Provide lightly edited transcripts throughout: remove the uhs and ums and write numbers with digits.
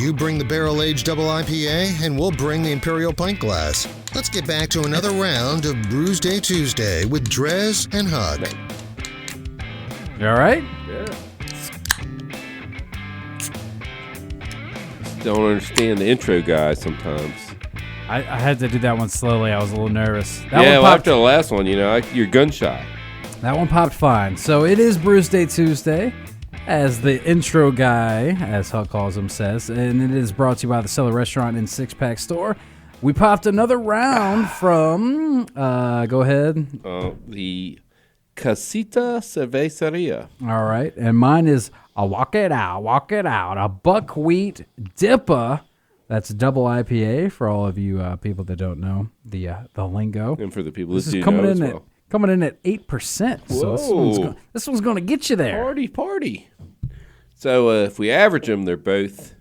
You bring the barrel-aged double IPA, and we'll bring the Imperial pint glass. Let's get back to another round of Brewsday Tuesday with Drez and Huck. You all right? Yeah. Don't understand the intro guys sometimes. I had to do that one slowly. I was a little nervous. After the last one, you're gun shy. That one popped fine. So it is Brewsday Tuesday, as the intro guy, as Huck calls him, says, and it is brought to you by the Cellar Restaurant and Six Pack Store. We popped another round from, go ahead. The Casit Cervesia. All right, and mine is a walk it out, a buckwheat dipper. That's double IPA for all of you people that don't know the lingo. And for the people that do know as well. Coming in at 8%. So this one's going to get you there. Party. So if we average them, they're both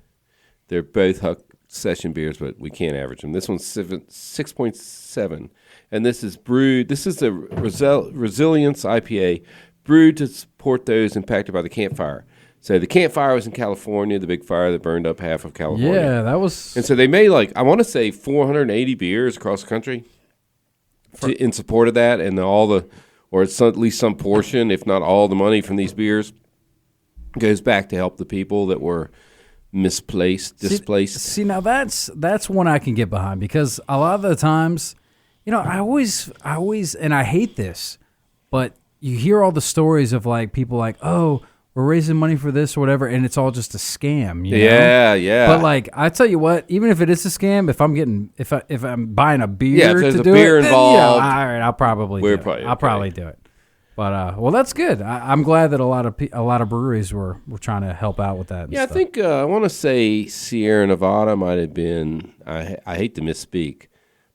Huck session beers, but we can't average them. This one's 6.7, and this is brewed. This is the Resilience IPA, brewed to support those impacted by the campfire. So the campfire was in California, the big fire that burned up half of California. Yeah, that was. And so they made I want to say 480 beers across the country in support of that, and or it's at least some portion, if not all, the money from these beers goes back to help the people that were displaced. See, now that's one I can get behind, because a lot of the times, I always, and I hate this, but you hear all the stories of people oh, we're raising money for this or whatever, and it's all just a scam. Yeah. But I tell you what, even if it is a scam, if I'm buying a beer if there's to a do beer it, involved, then, all right, I'll probably do it. Okay. I'll probably do it. But well, that's good. I'm glad that a lot of breweries were trying to help out with that. Yeah, stuff. I think I want to say Sierra Nevada might have been. I hate to misspeak,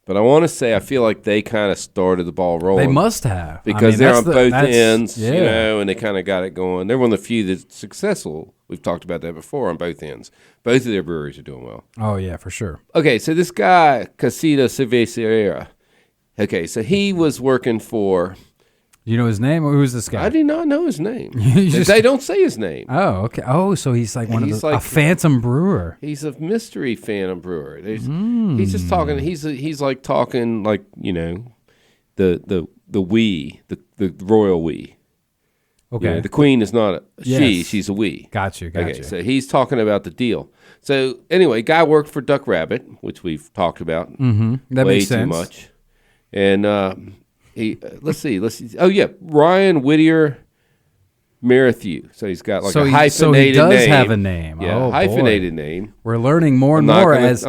but I want to say I feel like they kind of started the ball rolling. They must have, because they're on both ends, and they kind of got it going. They're one of the few that's successful. We've talked about that before on both ends. Both of their breweries are doing well. Oh yeah, for sure. Okay, so this guy Casit Cervesia. Okay, so he was working for. You know his name, or who's this guy? I do not know his name. They don't say his name. Oh, okay. Oh, so he's a phantom brewer. He's a mystery phantom brewer. He's just talking. He's talking the royal we. Okay. The queen is not a she; she's a we. Got you. Okay, so he's talking about the deal. So anyway, guy worked for Duck Rabbit, which we've talked about. Mm-hmm. That way makes sense. Too much, and. Let's see. Oh yeah, Ryan Whittier Merrithew. So he's got a hyphenated name. So he does have a name. Yeah, hyphenated name. We're learning more and more as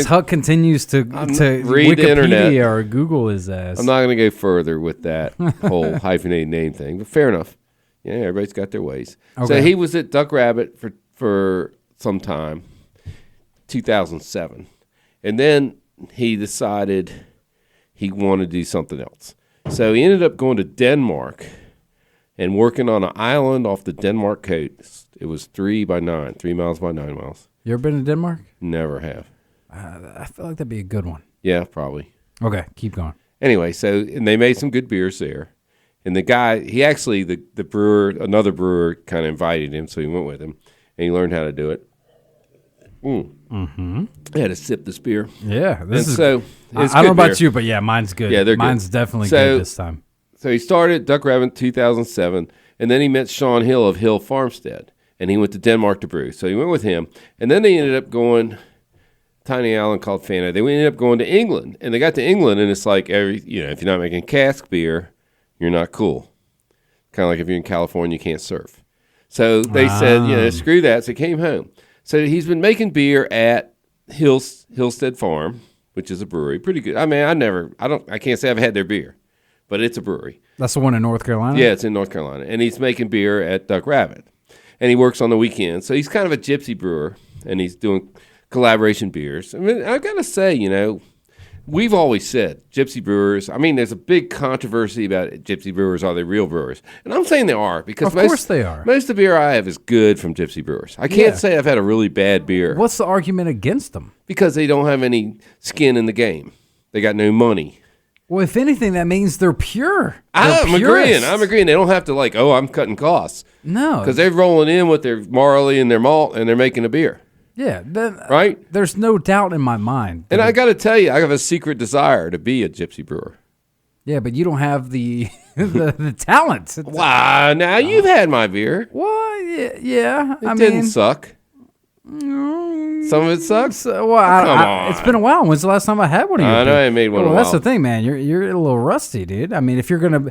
Huck continues to read the internet or Google his ass. I'm not going to go further with that whole hyphenated name thing, but fair enough. Yeah, everybody's got their ways. Okay. So he was at Duck Rabbit for some time, 2007, and then he decided he wanted to do something else. So he ended up going to Denmark and working on an island off the Denmark coast. It was 3 miles by 9 miles. You ever been to Denmark? Never have. I feel like that'd be a good one. Yeah, probably. Okay, keep going. Anyway, and they made some good beers there. And the guy, the brewer, another brewer kind of invited him, so he went with him. And he learned how to do it. Mm-hmm. I had to sip this beer. Yeah. I don't know about you, but yeah, mine's good. Yeah, they're good. Mine's definitely good this time. So he started Duck Rabbit in 2007, and then he met Sean Hill of Hill Farmstead, and he went to Denmark to brew. So he went with him, and then they ended up going tiny island called Fano. They ended up going to England, and they got to England, and it's like if you're not making cask beer, you're not cool. Kind of like if you're in California, you can't surf. So they said, screw that. So he came home. So he's been making beer at Hillstead Farm, which is a brewery. Pretty good. I mean, I can't say I've had their beer, but it's a brewery. That's the one in North Carolina? Yeah, it's in North Carolina. And he's making beer at Duck Rabbit. And he works on the weekends. So he's kind of a gypsy brewer, and he's doing collaboration beers. I mean, I've got to say, we've always said gypsy brewers, there's a big controversy about gypsy brewers. Are they real brewers? And I'm saying they are, because of course they are. Most of the beer I have is good from gypsy brewers. I can't say I've had a really bad beer. What's the argument against them? Because they don't have any skin in the game. They got no money. Well, if anything, that means they're pure. I'm agreeing. They don't have to I'm cutting costs. No. Because they're rolling in with their barley and their malt, and they're making a beer. Yeah, right? There's no doubt in my mind. And I got to tell you, I have a secret desire to be a gypsy brewer. Yeah, but you don't have the the talent. Wow, now you've had my beer. Well, yeah. It didn't suck. Some of it sucks. Well, it's been a while. When's the last time I had one of your I know I made one. Well, that's the thing, man. You're a little rusty, dude. I mean, if you're gonna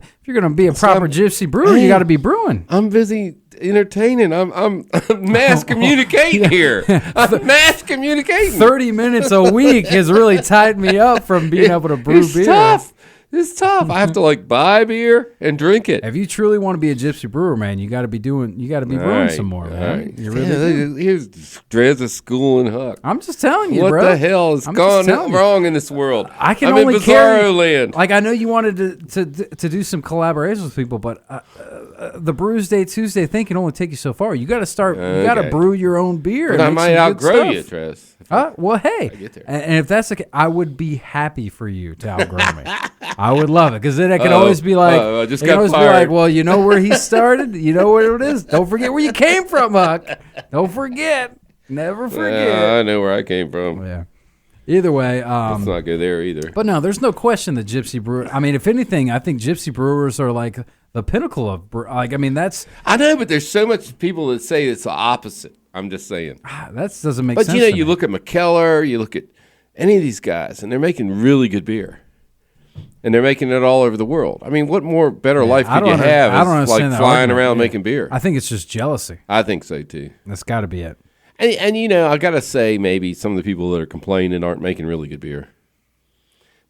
be a proper gypsy brewer, you got to be brewing. I'm busy entertaining. I'm mass communicating here. I'm mass communicating. 30 minutes a week has really tied me up from being able to brew beer. Tough. It's tough. I have to buy beer and drink it. If you truly want to be a gypsy brewer, man, you got to be brewing some more, man. Right. You really Here's Drez's school and Huck. I'm just telling you, what bro. What the hell has gone wrong in this world? I'm in Bizarro land. I know you wanted to do some collaborations with people, but the Brewsday Tuesday thing can only take you so far. You got to start. You got to brew your own beer. But I might outgrow you, Drez. Well, hey, and if that's the case, I would be happy for you to outgrow me. I would love it because then I can always be like, well, you know where he started, you know where it is. Don't forget where you came from, Huck. Don't forget, never forget. I know where I came from. Yeah. Either way, let's not go there either. But no, there's no question that gypsy brewer. I mean, if anything, I think gypsy brewers are like the pinnacle of that's. I know, but there's so much people that say it's the opposite. I'm just saying. That doesn't make sense. But you look at McKellar, you look at any of these guys, and they're making really good beer. And they're making it all over the world. I mean, what more better life could you have is flying around making beer? I think it's just jealousy. I think so, too. That's got to be it. And I got to say, maybe some of the people that are complaining aren't making really good beer.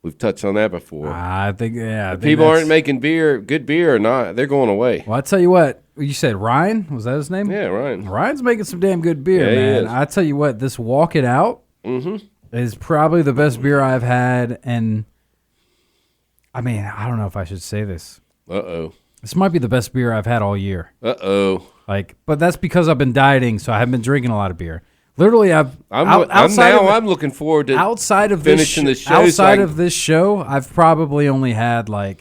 We've touched on that before. I think people aren't making good beer or not. They're going away. Well, I tell you what. You said Ryan? Was that his name? Yeah, Ryan. Ryan's making some damn good beer, man. I tell you what, this Walk It Out is probably the best beer I've had. And, I mean, I don't know if I should say this. Uh-oh. This might be the best beer I've had all year. Uh-oh. But that's because I've been dieting, so I haven't been drinking a lot of beer. Literally, I'm looking forward to finishing the show. Outside of this show, I've probably only had a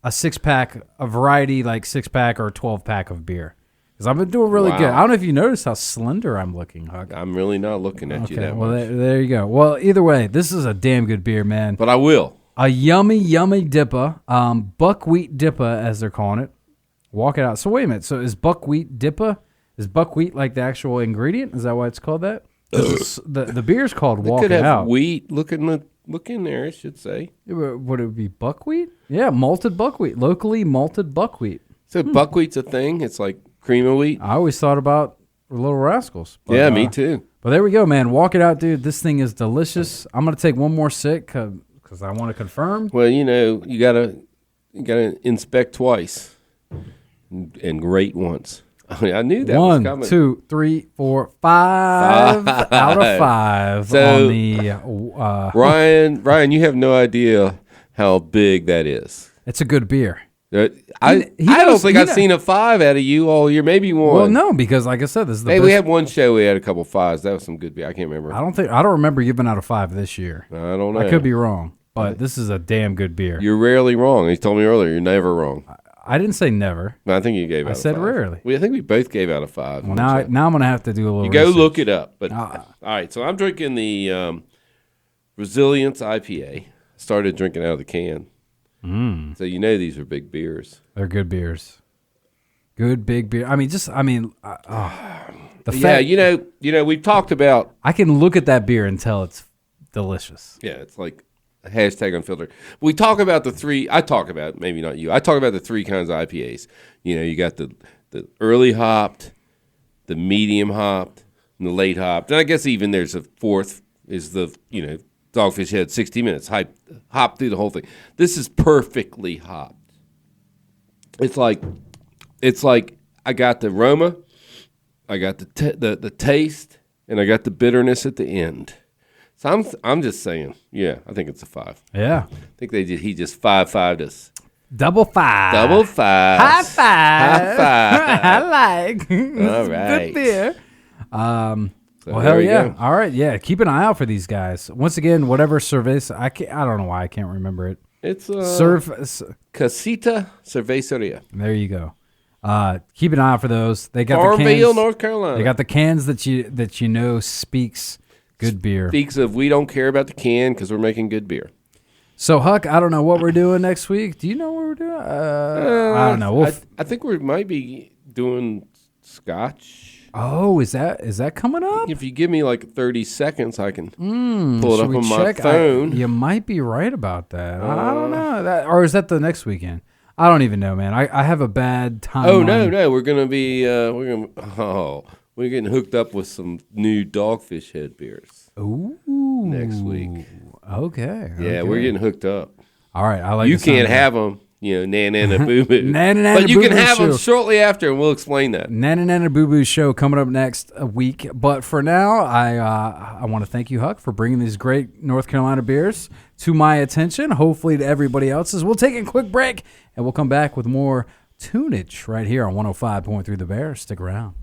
6-pack, a variety 6-pack or 12-pack of beer. Because I've been doing really good. I don't know if you noticed how slender I'm looking, Huck. I'm really not looking at you that much. Well, there you go. Well, either way, this is a damn good beer, man. But I will. A yummy, yummy dipper, buckwheat dipper, as they're calling it. Walk It Out. So wait a minute. So is buckwheat dipper? Is buckwheat like the actual ingredient? Is that why it's called that? The beer's called Walk It Out. It could have wheat. Look in there, it should say. Would it be buckwheat? Yeah, malted buckwheat. Locally malted buckwheat. So buckwheat's a thing? It's like cream of wheat? I always thought about Little Rascals. But, yeah, me too. But there we go, man. Walk It Out, dude. This thing is delicious. I'm going to take one more sip because I want to confirm. Well, you gotta inspect twice and rate once. I knew that was coming. 1, 2, 3, 4, 5 out of 5 so, on the Ryan, you have no idea how big that is. It's a good beer. I don't think I've seen a 5 out of you all year. Maybe one. Well, no, because like I said, this is the best. We had one show. We had a couple 5s. That was some good beer. I can't remember. I don't remember giving out a 5 this year. I don't know. I could be wrong, but this is a damn good beer. You're rarely wrong. You told me earlier you're never wrong. I didn't say never. No, I think you gave out a 5. I said rarely. I think we both gave out a 5. Well, now I'm going to have to do a little go research. Look it up. But all right, so I'm drinking the Resilience IPA. Started drinking out of the can. So these are big beers. They're good beers. Good big beer. I mean, we've talked about. I can look at that beer and tell it's delicious. Yeah, it's like hashtag unfiltered. We talk about the 3. I talk about, maybe not you. I talk about the 3 kinds of IPAs. You got the early hopped, the medium hopped, and the late hopped. And I guess even there's a 4th is the Dogfish Head 60 minutes hopped through the whole thing. This is perfectly hopped. It's like I got the aroma, I got the taste, and I got the bitterness at the end. So I'm just saying, yeah, I think it's a 5. Yeah, I think he just 5-5'd us. Double 5. Double 5. High 5. High 5. I like. All right. Good beer. So well, hell yeah. Go. All right, yeah. Keep an eye out for these guys. Once again, whatever Cervesia, I don't know why I can't remember it. It's Casita Cervesia. There you go. Keep an eye out for those. They got the Farmville, cans. North Carolina. They got the cans that you know speaks good beer. Speaks of we don't care about the can because we're making good beer. So Huck, I don't know what we're doing next week. Do you know what we're doing? I don't know. I think we might be doing Scotch. Oh, is that coming up? If you give me like 30 seconds, I can pull it up Should we on my check? phone. You might be right about that. I don't know. Or is that the next weekend? I don't even know, man. I have a bad time. Oh no, we're gonna be we're getting hooked up with some new Dogfish Head beers. Ooh, next week. Okay. Yeah, we're getting hooked up. All right, I like. You can't have them, Nana and a Boo Boo. But you can have them shortly after, and we'll explain that. Nana Boo Boo show coming up next week. But for now, I want to thank you, Huck, for bringing these great North Carolina beers to my attention. Hopefully to everybody else's. We'll take a quick break, and we'll come back with more tunage right here on 105.3 The Bear. Stick around.